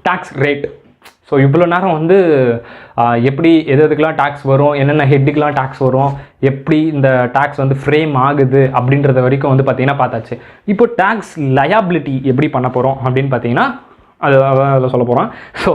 Tax rate. So இவ்வளோ நேரம் வந்து எப்படி எதுக்கெலாம் டேக்ஸ் வரும், என்னென்ன ஹெட்டுக்கெலாம் டேக்ஸ் வரும், எப்படி இந்த டேக்ஸ் வந்து ஃப்ரேம் ஆகுது அப்படின்றத வரைக்கும் வந்து பார்த்திங்கன்னா பார்த்தாச்சு. இப்போ டேக்ஸ் லயபிலிட்டி எப்படி பண்ண போகிறோம் அப்படின்னு பார்த்தீங்கன்னா அதில் சொல்ல போகிறேன். ஸோ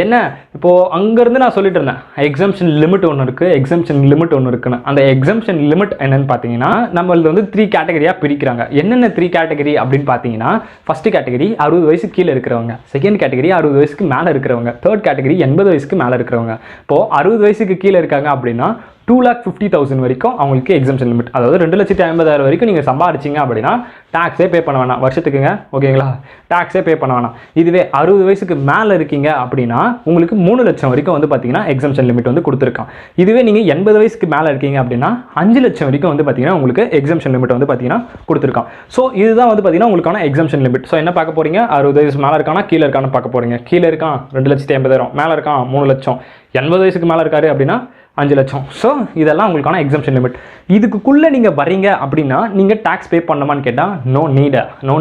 என்ன இப்போது அங்கேருந்து நான் சொல்லிட்டு இருந்தேன் எக்ஸம்ஷன் லிமிட் ஒன்று இருக்குது, எக்ஸம்ஷன் லிமிட் ஒன்று இருக்குன்னு. அந்த எக்ஸம்ஷன் லிமிட் என்னென்னு பார்த்தீங்கன்னா நம்மளது வந்து 3 கேட்டகரியாக பிரிக்கிறாங்க. என்னென்ன 3 கேட்டகரி அப்படின்னு பார்த்தீங்கன்னா, ஃபஸ்ட்டு கேட்டகரி 60 வயசுக்கு கீழே இருக்கிறவங்க, செகண்ட் கேட்டகரி 60 வயசுக்கு மேலே இருக்கிறவங்க, தேர்ட் கேட்டகரி 80 வயசுக்கு மேலே இருக்கிறவங்க. இப்போது 60 வயசுக்கு கீழே இருக்காங்க அப்படின்னா 2,50,000 வரைக்கும் அவங்களுக்கு எக்ஸம்ஷன் லிமிட். அதாவது 2,50,000 வரைக்கும் நீங்கள் சம்பாதிச்சிங்க அப்படின்னா டேக்ஸே பே பண்ண வேணாம் வருஷத்துக்குங்க. ஓகேங்களா, டேக்ஸே பே பண்ண வேணாம். இதுவே 60 வயசுக்கு மேலே இருக்கீங்க அப்படின்னா உங்களுக்கு 3 லட்சம் வரைக்கும் வந்து பார்த்தீங்கன்னா எக்ஸம்ஷன் லிமிட் வந்து கொடுத்துருக்கான். இதுவே நீங்கள் 80 வயசுக்கு மேலே இருக்கீங்க அப்படின்னா 5 லட்சம் வரைக்கும் வந்து பார்த்தீங்கன்னா உங்களுக்கு எக்ஸம்ஷன் லிமிட் வந்து பார்த்தீங்கன்னா கொடுத்துருக்கான். ஸோ இதுதான் வந்து பார்த்தீங்கன்னா உங்களுக்கான எக்ஸம்ஷன் லிமிட். ஸோ என்ன பார்க்க போறீங்க, 60 வயசு மேலே இருக்கானா கீழே இருக்கான்னு பார்க்க போறீங்க. கீழே இருக்கான் 2,50,000, மேலே இருக்கான் 3 லட்சம், 80 வயசுக்கு மேலே இருக்காரு அப்படின்னா 5 லட்சம். ஸோ இதெல்லாம் உங்களுக்கான எக்ஸம்ஷன் லிமிட். இதுக்குள்ளே நீங்கள் வரீங்க அப்படின்னா நீங்கள் டேக்ஸ் பே பண்ணணுமான்னு கேட்டால் no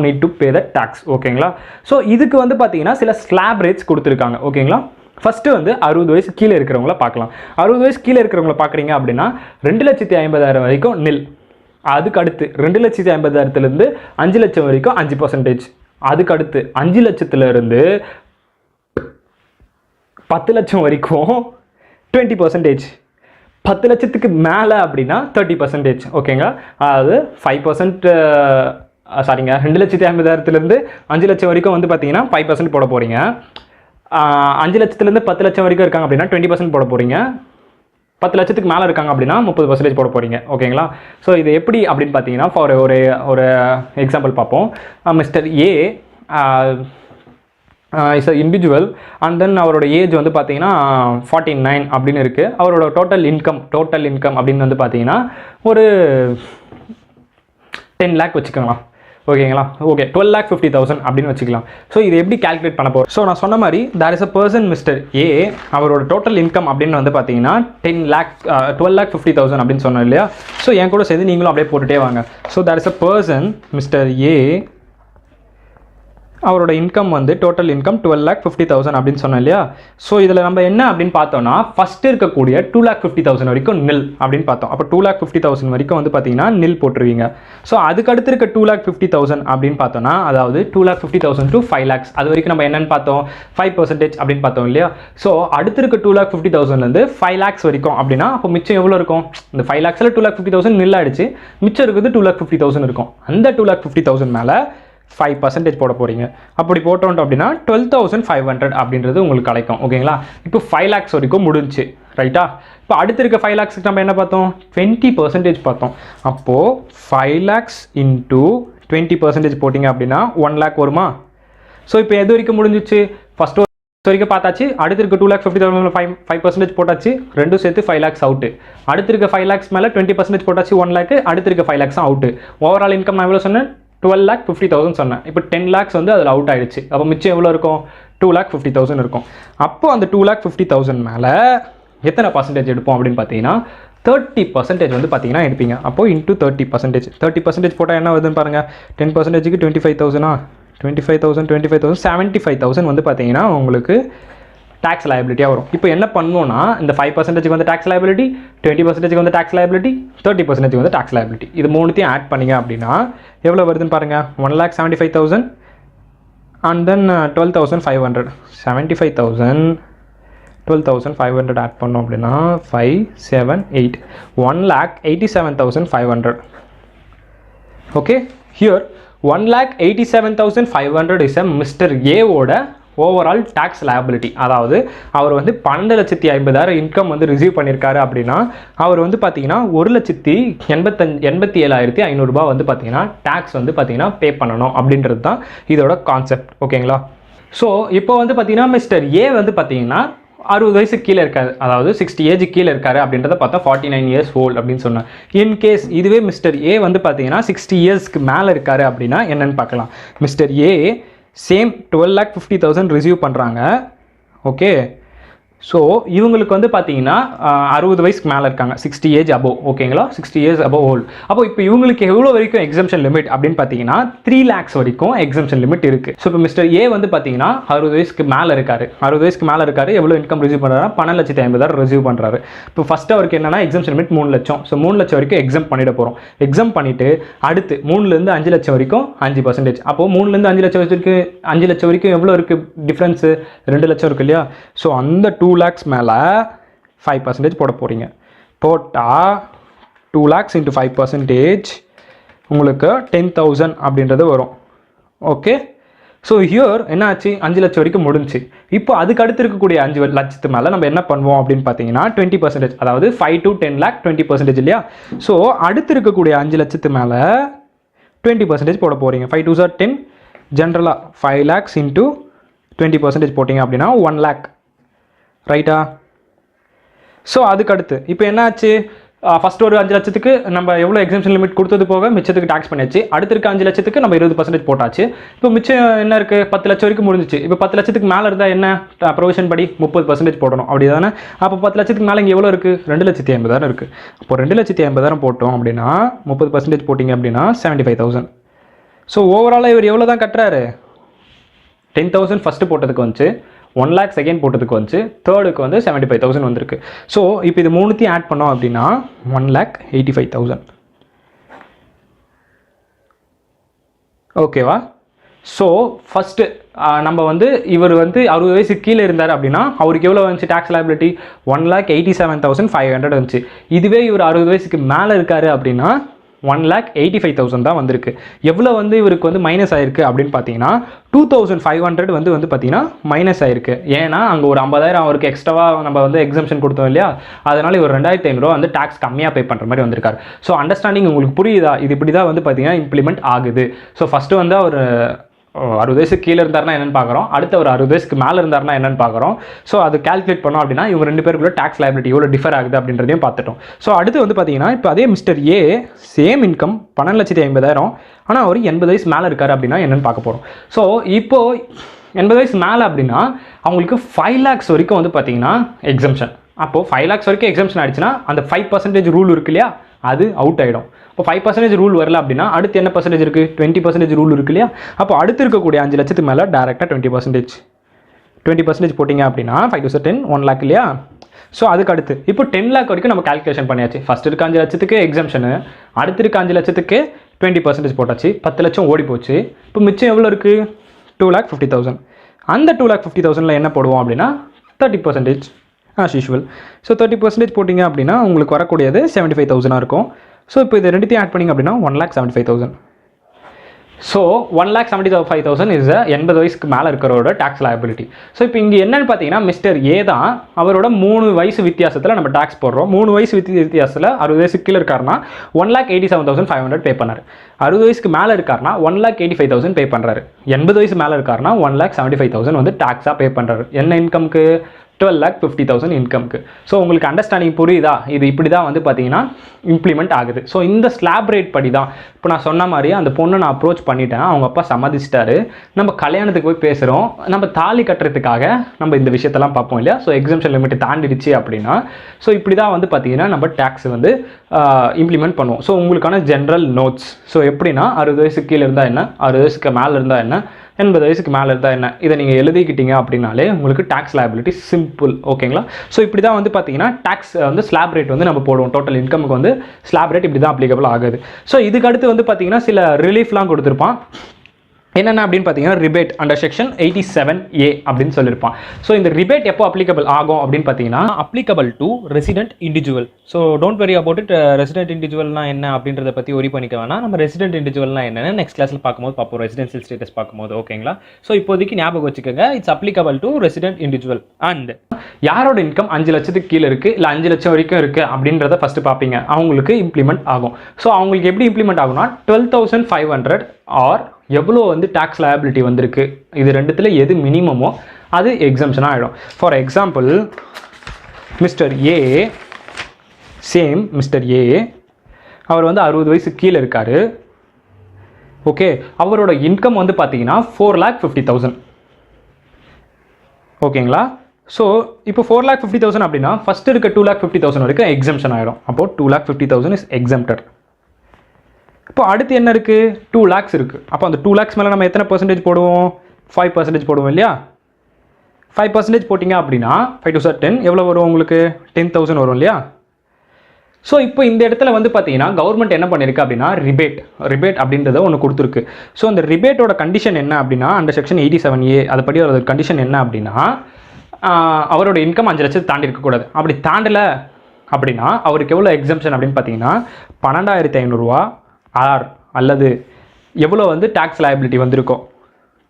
need to pay the tax. ஓகேங்களா. ஸோ இதுக்கு வந்து பார்த்தீங்கன்னா சில ஸ்லாப் ரேட்ஸ் கொடுத்துருக்காங்க. ஓகேங்களா. ஃபஸ்ட்டு வந்து 60 வயசு கீழே இருக்கிறவங்கள பார்க்கலாம். 60 வயசு கீழே இருக்கிறவங்கள பார்க்குறீங்க அப்படின்னா 2,50,000 வரைக்கும் நில். அதுக்கு அடுத்து 2,50,000 5 லட்சம் வரைக்கும் 5%. அதுக்கு அடுத்து 5 லட்சத்துலேருந்து 10 லட்சம் வரைக்கும் 20%. 10 லட்சத்துக்கு மேலே அப்படின்னா 30%. ஓகேங்களா. அதாவது 5% சாரிங்க, 2,50,000 5 லட்சம் வரைக்கும் வந்து பார்த்தீங்கன்னா 5% போட போகிறீங்க. 5 லட்சத்துலேருந்து 10 லட்சம் வரைக்கும் இருக்காங்க அப்படின்னா 20% போட போகிறீங்க. 10 லட்சத்துக்கு மேலே இருக்காங்க அப்படின்னா 30% போட போகிறீங்க. ஓகேங்களா. ஸோ இது எப்படி அப்படின்னு பார்த்தீங்கன்னா ஃபார் ஒரு எக்ஸாம்பிள் பார்ப்போம். Mister A is a individual and then அவரோட ஏஜ் வந்து பார்த்தீங்கன்னா 49 அப்படின்னு இருக்குது. அவரோட டோட்டல் இன்கம் அப்படின்னு வந்து பார்த்தீங்கன்னா ஒரு 10 lakh வச்சுக்கோங்களா. ஓகேங்களா. ஓகே, 12,50,000 அப்படின்னு வச்சுக்கலாம். ஸோ இது எப்படி கால்குலேட் பண்ண போகிறோம். ஸோ நான் சொன்ன மாதிரி there is a person mister A, அவரோட டோட்டல் இன்கம் அப்படின்னு வந்து பார்த்தீங்கன்னா 12,50,000 அப்படின்னு சொன்னோம் இல்லையா. ஸோ என் கூட சேர்ந்து நீங்களும் அப்படியே போட்டுகிட்டே வாங்க. So there is a person mister A, அவரோட இன்கம் வந்து டோட்டல் இன்கம் 12,50,000 அப்படின்னு சொன்னோம் இல்லையா. ஸோ இதில் நம்ம என்ன அப்படின்னு பார்த்தோம்னா ஃபஸ்ட்டு இருக்கக்கூடிய 2,50,000 வரைக்கும் நில் அப்படின்னு பார்த்தோம். அப்போ 2,50,000 வரைக்கும் வந்து பார்த்தீங்கன்னா நில் போட்டுருவீங்க. ஸோ அதுக்கு அடுத்து இருக்க 2,50,000 அப்படின்னு பார்த்தோம்னா அதாவது 2,50,000 to 5 lakhs அது வரைக்கும் நம்ம என்னன்னு பார்த்தோம் 5% அப்படின்னு பார்த்தோம் இல்லையா. ஸோ அடுத்து இருக்க 2,50,000 5 lakhs வரைக்கும் அப்படின்னா அப்போ மிச்சம் எவ்வளோ இருக்கும், இந்த 5 lakhsல 2,50,000 நில் ஆயிடுச்சு, மிச்சம் இருக்குது 2,50,000 இருக்கும். அந்த 2,50,000 மேலே 5% போட போகிறீங்க. அப்படி போட்டோம் அப்படின்னா 12,500 அப்படின்றது உங்களுக்கு கிடைக்கும். ஓகேங்களா. இப்போ 5 lakhs வரைக்கும் முடிஞ்சு ரைட்டா. இப்போ அடுத்து இருக்க 5 lakhs நம்ம என்ன பார்த்தோம் 20% பார்த்தோம். அப்போது 5 lakhs into 20% போட்டிங்க அப்படின்னா 1 lakh வருமா. ஸோ இப்போ எது வரைக்கும் முடிஞ்சிச்சு, ஃபஸ்ட்டு வரைக்கும் பார்த்தாச்சு. அடுத்து இருக்க 2,50,000 5% போட்டாச்சு, ரெண்டும் சேர்த்து 5 lakhs அவுட்டு. அடுத்து இருக்க 5 lakhs மேலே 20% போட்டாச்சு 1 lakh, அடுத்து இருக்க 5 lakhs அவுட்டு. ஓவரால் இன்கம் நான் எவ்வளோ சொன்னேன் 12,50,000 சொன்னேன். இப்போ 10 lakhs வந்து அதில் அவுட் ஆகிடுச்சு. அப்போ மிச்சம் எவ்வளோ இருக்கும் 2,50,000 இருக்கும். அப்போது அந்த 2,50,000 மேலே எத்தனை பர்சன்டேஜ் எடுப்போம் அப்படின்னு பார்த்தீங்கன்னா 30% வந்து பார்த்தீங்கன்னா எடுப்பீங்க. அப்போது இன்ட்டு 30% போட்டால் என்ன வருதுன்னு பாருங்கள். 10%க்கு 25,000 25,000 75,000 வந்து பார்த்தீங்கன்னா உங்களுக்கு டேக்ஸ் லைபிலிட்டியாக வரும். இப்போ என்ன பண்ணுவோன்னா இந்த 5%க்கு வந்து டேக்ஸ் லைபிலிட்டி, 20%க்கு வந்து டேக்ஸ் லைபிலிட்டி, 30%க்கு வந்து டேக்ஸ் லைபிலிட்டி, இது மூணுத்தையும் ஆட் பண்ணிங்க அப்படின்னா எவ்வளோ வருதுன்னு பாருங்கள். 1,75,000 அண்ட் தென் 12,500 75,000 12,500 ஆட் பண்ணோம் அப்படின்னா 5 7 8 1,87,500. Okay, here 1,87,500 is a mister ஏவோட ஓவரால் டேக்ஸ் லயபிலிட்டி. அதாவது அவர் வந்து 12,50,000 இன்கம் வந்து ரிசீவ் பண்ணியிருக்காரு அப்படின்னா அவர் வந்து பார்த்தீங்கன்னா 1,87,500 ரூபாய் வந்து பார்த்தீங்கன்னா டேக்ஸ் வந்து பார்த்தீங்கன்னா பே பண்ணணும் அப்படின்றது தான் இதோட கான்செப்ட். ஓகேங்களா. ஸோ இப்போ வந்து பார்த்தீங்கன்னா மிஸ்டர் ஏ வந்து பார்த்தீங்கன்னா 60 வயசுக்கு கீழே இருக்காரு, அதாவது 60 ஏஜ் கீழே இருக்காரு அப்படின்றத பார்த்தா 49 years old அப்படின்னு சொன்னேன். இன்கேஸ் இதுவே மிஸ்டர் ஏ வந்து பார்த்தீங்கன்னா 60 இயர்ஸ்க்கு மேலே இருக்காரு அப்படின்னா என்னென்னு பார்க்கலாம். மிஸ்டர் ஏ சேம் 12,50,000 ரிசீவ் பண்ணுறாங்க. ஓகே, ஸோ இவங்களுக்கு வந்து பார்த்தீங்கன்னா 60 வயசுக்கு மேலே இருக்காங்க, 60 ஏஜ் அபோவ். ஓகேங்களா, 60 இயர்ஸ் அபோவ் ஓல்டு. அப்போ இப்போ இவங்களுக்கு எவ்வளோ வரைக்கும் எக்ஸம்ஷன் லிமிட் அப்படின்னு பார்த்தீங்கன்னா 3 lakhs வரைக்கும் எக்ஸம்ஷன் லிமிட் இருக்குது. ஸோ இப்போ மிஸ்டர் ஏ வந்து பார்த்தீங்கன்னா 60 வயசுக்கு மேலே இருக்காரு. 60 வயசுக்கு மேலே இருக்காரு. எவ்வளோ இன்கம் ரிசீவ் பண்ணுறாரு? 12,50,000 ரிசீவ் பண்ணுறாரு. இப்போ ஃபஸ்ட்டு அவருக்கு என்னன்னா எக்ஸம்ஷன் லிமிட் 3 லட்சம். ஸோ 3 லட்சம் வரைக்கும் எக்ஸாம் பண்ணிட போகிறோம். எக்ஸாம் பண்ணிவிட்டு அடுத்து 3லேருந்து 5 லட்சம் வரைக்கும் 5%. அப்போது 3லேருந்து 5 லட்சம் வரைக்கும் 5 லட்சம் வரைக்கும் எவ்வளோ இருக்குது டிஃப்ரென்ஸு? 2 லட்சம் இருக்குது இல்லையா? ஸோ அந்த 2 lakhs மேலே 5% போட போகிறீங்க. போட்டால் 2 lakhs into 5% உங்களுக்கு 10,000 அப்படின்றது வரும். ஓகே, ஸோ ஹியர் என்ன ஆச்சு? 5 லட்சம் வரைக்கும் முடிஞ்சு. இப்போ அதுக்கு அடுத்து இருக்கக்கூடிய 5 லட்சத்து மேலே நம்ம என்ன பண்ணுவோம் அப்படின்னு பார்த்தீங்கன்னா 20%, அதாவது 5 to 10 lakh 20% இல்லையா? ஸோ அடுத்து இருக்கக்கூடிய 5 லட்சத்து மேலே 20% போட போகிறீங்க. 5 2s are 10, ஜென்ரலாக 5 lakhs into 20% போட்டிங்க அப்படின்னா 1 lakh, ரைட்டா? ஸோ அதுக்கு அடுத்து இப்போ என்ன ஆச்சு? ஃபஸ்ட்டு ஒரு 5 லட்சத்துக்கு நம்ம எவ்வளோ எக்ஸம்ஷன் லிமிட் கொடுத்தது போக மிச்சத்துக்கு டாக்ஸ் பண்ணியாச்சு. அடுத்து இருக்க 5 லட்சத்துக்கு நம்ம 20% போட்டாச்சு. இப்போ மிச்சம் என்ன இருக்குது? 10 லட்சம் வரைக்கும் முடிஞ்சிச்சு. இப்போ 10 லட்சத்துக்கு மேலே இருந்தால் என்ன ப்ரொவிஷன் படி 30% போடணும், அப்படி தானே? அப்போ 10 லட்சத்துக்கு மேலே இங்கே எவ்வளோ இருக்குது? 2,50,000 இருக்குது. அப்போ 2,50,000 போட்டோம் அப்படின்னா 30% போட்டிங்க அப்படின்னா 75,000. ஸோ ஓவராலாக இவர் எவ்வளோ தான் கட்டுறாரு? 10,000 ஃபஸ்ட்டு போட்டதுக்கு வந்துச்சு, 1 lakh செகண்ட் போட்டதுக்கு வந்துச்சு, தேர்டுக்கு வந்து 75,000 வந்திருக்கு. ஸோ இப்போ இது மூணுத்தையும் ஆட் பண்ணோம் அப்படின்னா 1,85,000. ஓகேவா? ஸோ ஃபஸ்ட்டு நம்ம வந்து இவர் வந்து 60 வயசுக்கு கீழே இருந்தார் அப்படின்னா அவருக்கு எவ்வளோ வந்துச்சு டேக்ஸ் லைபிலிட்டி? 1,87,500 வந்துச்சு. இதுவே இவர் 60 வயசுக்கு மேலே இருக்காரு அப்படின்னா 1,85,000 தான் வந்திருக்கு. எவ்வளோ வந்து இவருக்கு வந்து மைனஸ் ஆயிருக்கு அப்படின்னு பார்த்தீங்கன்னா 2,500 வந்து பார்த்தீங்கன்னா மைனஸ் ஆயிருக்கு. ஏன்னா அங்கே ஒரு 50,000 அவருக்கு எக்ஸ்ட்ராவாக நம்ம வந்து எக்ஸம்ஷன் கொடுத்தோம் இல்லையா? அதனால் இவர் 2,500 வந்து டேக்ஸ் கம்மியாக பே பண்ணுற மாதிரி வந்திருக்காரு. ஸோ அண்டர்ஸ்டாண்டிங் உங்களுக்கு புரியுதா? இது இப்படி தான் வந்து பார்த்தீங்கன்னா இம்ப்ளிமெண்ட் ஆகுது. ஸோ ஃபஸ்ட்டு வந்து அவர் 60 வயசுக்கு கீழே இருந்தார்னா என்னென்னு பார்க்குறோம், அடுத்து ஒரு 60 வயசுக்கு மேலே இருந்தார்னா என்னென்னு பார்க்குறோம். ஸோ அது கால்குலேட் பண்ணோம் அப்படின்னா இவங்க 2 பேருக்குள்ள டேக்ஸ் லைபிலிட்டி எவ்வளோ டிஃபர் ஆகுது அப்படின்றதையும் பார்த்துட்டோம். ஸோ அடுத்து வந்து பார்த்தீங்கன்னா இப்போ அதே மிஸ்டர் ஏ சேம் இன்கம் 12,50,000, ஆனால் அவர் 80 வயசு மேலே இருக்காரு அப்படின்னா என்னென்னு பார்க்க போகிறோம். ஸோ இப்போது 80 வயசு மேலே அப்படின்னா அவங்களுக்கு 5 lakhs வரைக்கும் வந்து பார்த்தீங்கன்னா எக்ஸம்ஷன். அப்போது 5 lakhs வரைக்கும் எக்ஸம்ஷன் ஆயிடுச்சுன்னா அந்த 5% ரூல் இருக்கு இல்லையா, அது அவுட் ஆகிடும். இப்போ 5% ரூல் வரல அப்படின்னா அடுத்து என்ன பர்சன்டேஜ் இருக்குது? 20% ரூல் இருக்கு இல்லையா? அப்போ அடுத்து இருக்கக்கூடிய 5 லட்சத்துக்கு மேலே டேரெக்டாக 20% போட்டிங்க அப்படின்னா 5 to 10 1 lakh இல்லையா? ஸோ அதுக்கு அடுத்து இப்போ 10 lakh வரைக்கும் நம்ம கால்குலேஷன் பண்ணியாச்சு. ஃபஸ்ட் இருக்க 5 லட்சத்துக்கு எக்ஸம்ஷனு, அடுத்து இருக்க 5 லட்சத்துக்கு 20% போட்டாச்சு. 10 லட்சம் ஓடி போச்சு. இப்போ மிச்சம் எவ்வளோ இருக்குது? 2,50,000. அந்த 2,50,000 என்ன போடுவோம் அப்படின்னா 30% ஆஸ் யூஷுவல். ஸோ 30% போட்டிங்க அப்படின்னா உங்களுக்கு வரக்கூடியது 75,000 இருக்கும். ஸோ இப்போ இது ரெண்டுத்தையும் ஆட் பண்ணிங்க அப்படின்னா 1,75,000. ஸோ 1,75,000 இஸ் 80 வயசுக்கு மேலே இருக்கிறவரோட டேக்ஸ் லைபிலிட்டி. ஸோ இப்போ இங்கே என்னென்னு பார்த்தீங்கன்னா மிஸ்டர் ஏ தான் அவரோட 3 வயசு வித்தியாசத்தில் நம்ம டேக்ஸ் போடுறோம். 3 வயசு வித்தியாசத்தில் 60 வயசுக்கு கீழே இருக்காருன்னா 1,87,500 பே பண்ணார். 60 வயசுக்கு மேலே இருக்காருன்னா 1,85,000 பே பண்ணுறாரு. 80 வயசு மேலே இருக்காருன்னா 1,75,000 வந்து டேக்ஸாக பே பண்ணுறாரு. என்ன இன்கம்க்கு? 12,50,000 இன்கம்க்கு. ஸோ உங்களுக்கு அண்டர்ஸ்டாண்டிங் புரியுதா? இது இப்படி தான் வந்து பார்த்தீங்கன்னா இம்ப்ளிமெண்ட் ஆகுது. ஸோ இந்த ஸ்லாப் ரேட் படி தான் இப்போ நான் சொன்ன மாதிரி அந்த பொண்ணை நான் அப்ரோச் பண்ணிட்டேன், அவங்க அப்பா சம்மதிச்சிட்டாரு. நம்ம கல்யாணத்துக்கு போய் பேசுகிறோம், நம்ம தாலி கட்டுறதுக்காக நம்ம இந்த விஷயத்தெல்லாம் பார்ப்போம் இல்லையா? ஸோ எக்ஸம்ஷன் லிமிட் தாண்டிடுச்சு அப்படின்னா ஸோ இப்படி தான் வந்து பார்த்தீங்கன்னா நம்ம டேக்ஸ் வந்து இம்ப்ளிமெண்ட் பண்ணுவோம். ஸோ உங்களுக்கான ஜென்ரல் நோட்ஸ். ஸோ எப்படின்னா 60 வயசுக்கு கீழே இருந்தால் என்ன, 60 வயசுக்கு மேலே இருந்தால் என்ன, 80 வயசுக்கு மேலே இருந்தால் என்ன, இதை நீங்கள் எழுதிக்கிட்டீங்க அப்படின்னாலே உங்களுக்கு டேக்ஸ் லைபிலிட்டி சிம்பிள். ஓகேங்களா? ஸோ இப்படி தான் வந்து பார்த்தீங்கன்னா டேக்ஸ் வந்து ஸ்லாப் ரேட் வந்து நம்ம போடுவோம். டோட்டல் இன்கமுக்கு வந்து ஸ்லாப் ரேட் இப்படி தான் அப்ளிகபிள் ஆகுது. ஸோ இதுக்கு அடுத்து வந்து பார்த்தீங்கன்னா சில ரிலீஃப்லாம் கொடுத்துருப்பான். என்னென்ன அப்படின்னு பார்த்தீங்கன்னா ரிபேட் அண்டர் செக்ஷன் 87A அப்படின்னு சொல்லியிருப்பான். ஸோ இந்த ரிபேட் எப்போ அப்ளிகபிள் ஆகும் அப்படின்னு பார்த்தீங்கன்னா applicable to resident individual. So don't worry about it. Resident இண்டிவிஜுவல்னா என்ன அப்படின்றத பற்றி ஒரி பண்ணிக்க வேணாம். நம்ம ரெசிடென்ட் இண்டிவிஜுவல்னா என்னென்னு நெக்ஸ்ட் கிளாஸில் பார்க்கும்போது பார்ப்போம், ரெசிடென்சியல் ஸ்டேட்டஸ் பார்க்கும்போது. ஓகேங்களா? ஸோ இப்போதைக்கு ஞாபகம் வச்சுக்கோங்க, it's applicable to resident individual. And யாரோட இன்கம் 5 லட்சத்துக்கு கீழே இருக்குது இல்லை 5 லட்சம் வரைக்கும் இருக்குது அப்படின்றத ஃபஸ்ட்டு பார்ப்பீங்க, அவங்களுக்கு இம்ப்ளிமெண்ட் ஆகும். ஸோ அவங்களுக்கு எப்படி இம்ப்ளிமெண்ட் ஆகும்னா 12,500 ஆர் எவ்வளோ வந்து டேக்ஸ் லயபிலிட்டி வந்திருக்கு, இது ரெண்டுத்தில் எது மினிமமோ அது எக்ஸம்ஷனாக ஆகிடும். For example mister A, same mister A, அவர் வந்து 60 வயசுக்கு கீழே இருக்கார். ஓகே, அவரோட இன்கம் வந்து பார்த்தீங்கன்னா 4,50,000. ஓகேங்களா? ஸோ இப்போ 4,50,000 அப்படின்னா ஃபஸ்ட்டு இருக்க 2,50,000 வரைக்கும் எக்ஸம்ஷன் ஆகிடும். அப்போது 2,50,000 இஸ் எக்ஸம்டட். இப்போ அடுத்து என்ன இருக்குது, 2 lakhs இருக்குது. அப்போ அந்த 2 lakhs மேலே நம்ம எத்தனை பர்சன்டேஜ் போடுவோம், 5% போடுவோம் இல்லையா. 5% போட்டிங்க அப்படின்னா 5 to 10 எவ்வளோ வரும் உங்களுக்கு, 10,000 வரும் இல்லையா. ஸோ இப்போ இந்த இடத்துல வந்து பார்த்தீங்கன்னா கவர்மெண்ட் என்ன பண்ணியிருக்கு அப்படின்னா ரிபேட் அப்படின்றத ஒன்று கொடுத்துருக்கு. ஸோ அந்த ரிபேட்டோட கண்டிஷன் என்ன அப்படின்னா அண்டர் செக்ஷன் 87A அதுபடி ஒரு கண்டிஷன் என்ன அப்படின்னா அவரோட இன்கம் 5 லட்சத்தை தாண்டி இருக்கக்கூடாது. அப்படி தாண்டலை அப்படின்னா அவருக்கு எவ்வளோ எக்ஸம்ஷன் அப்படின்னு பார்த்தீங்கன்னா 12,500 ஆர் அல்லது எவ்வளோ வந்து டேக்ஸ் லயபிலிட்டி வந்திருக்கும்,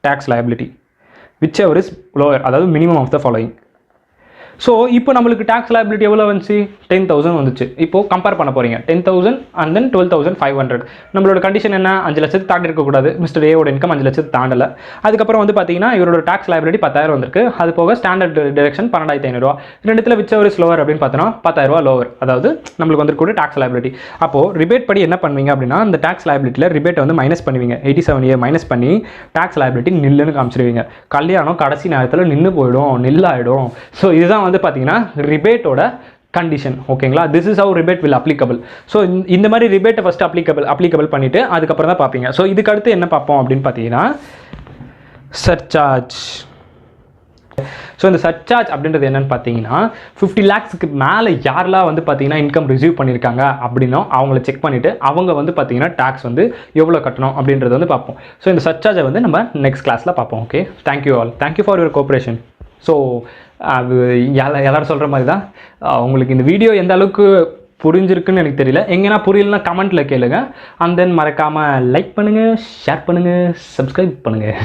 tax liability whichever is lower, அதாவது minimum of the following. So இப்போ நம்மளுக்கு டேக்ஸ் லயபிலிட்டி எவ்வளோ வந்துச்சு, 10,000 வந்துச்சு. இப்போது கம்பேர் பண்ண போகிறீங்க 10,000 அண்ட் தென் 12,500. நம்மளோட கண்டிஷன் என்ன, 5 லட்சத்து தாண்டி இருக்கக்கூடாது. மிஸ்டர் ஏவோட இன்கம் 5 லட்சத்து தாண்டலை. அதுக்கப்புறம் வந்து பார்த்தீங்கன்னா இவரோட டேக்ஸ் லயபிலிட்டி 10,000 வந்திருக்கு. அது போக ஸ்டாண்டர்ட் டிடக்ஷன் 12,500. ரெண்டுத்தில் விச் எவர் இஸ் லோவர் அப்படின்னு பார்த்தோன்னா 10,000 லோவர், அதாவது நம்மளுக்கு வந்துருக்கூடிய டேக்ஸ் லயபிலிட்டி. அப்போது ரிபேட் படி என்ன பண்ணுவீங்க அப்படின்னா அந்த டேக்ஸ் லயபிலிட்டியில் ரிபேட்டை வந்து மைனஸ் பண்ணுவீங்க, 87A மைனஸ் பண்ணி டேக்ஸ் லயபிலிட்டி நில்லுன்னு காமிச்சிருவீங்க. கல்யாணம் கடைசி நேரத்தில் நின்று போயிடும், நில்லாயிடும். ஸோ இதுதான் வந்து பார்த்தீங்கன்னா ரிபேட்டோட கண்டிஷன். ஓகேங்களா, this is how rebate will applicable. So இந்த மாதிரி ரிபேட்டை ஃபஸ்ட்டு அப்ளிகபிள் பண்ணிவிட்டு அதுக்கப்புறம் தான் பார்ப்பீங்க. ஸோ இதுக்கு அடுத்து என்ன பார்ப்போம் அப்படின்னு பார்த்தீங்கன்னா சர்சார்ஜ். ஸோ இந்த சர்சார்ஜ் அப்படின்றது என்னென்னு பார்த்தீங்கன்னா 50 lakhsக்கு மேலே யாரெல்லாம் வந்து பார்த்தீங்கன்னா இன்கம் ரிசீவ் பண்ணியிருக்காங்க அப்படின்னா அவங்கள செக் பண்ணிவிட்டு அவங்க வந்து பார்த்தீங்கன்னா டேக்ஸ் வந்து எவ்வளோ கட்டணும் அப்படின்றத வந்து பார்ப்போம். ஸோ இந்த சர்சார்ஜை வந்து நம்ம நெக்ஸ்ட் கிளாஸில் பார்ப்போம். Okay, thank you all, thank you for your cooperation. So அது எல்லாரும் சொல்கிற மாதிரி தான் உங்களுக்கு இந்த வீடியோ எந்த அளவுக்கு புரிஞ்சிருக்குன்னு எனக்கு தெரியல. எங்கன்னா புரியலன்னா கமெண்ட்டில் கேளுங்க. அண்ட் தென் மறக்காமல் லைக் பண்ணுங்கள், ஷேர் பண்ணுங்கள், சப்ஸ்கிரைப் பண்ணுங்கள்.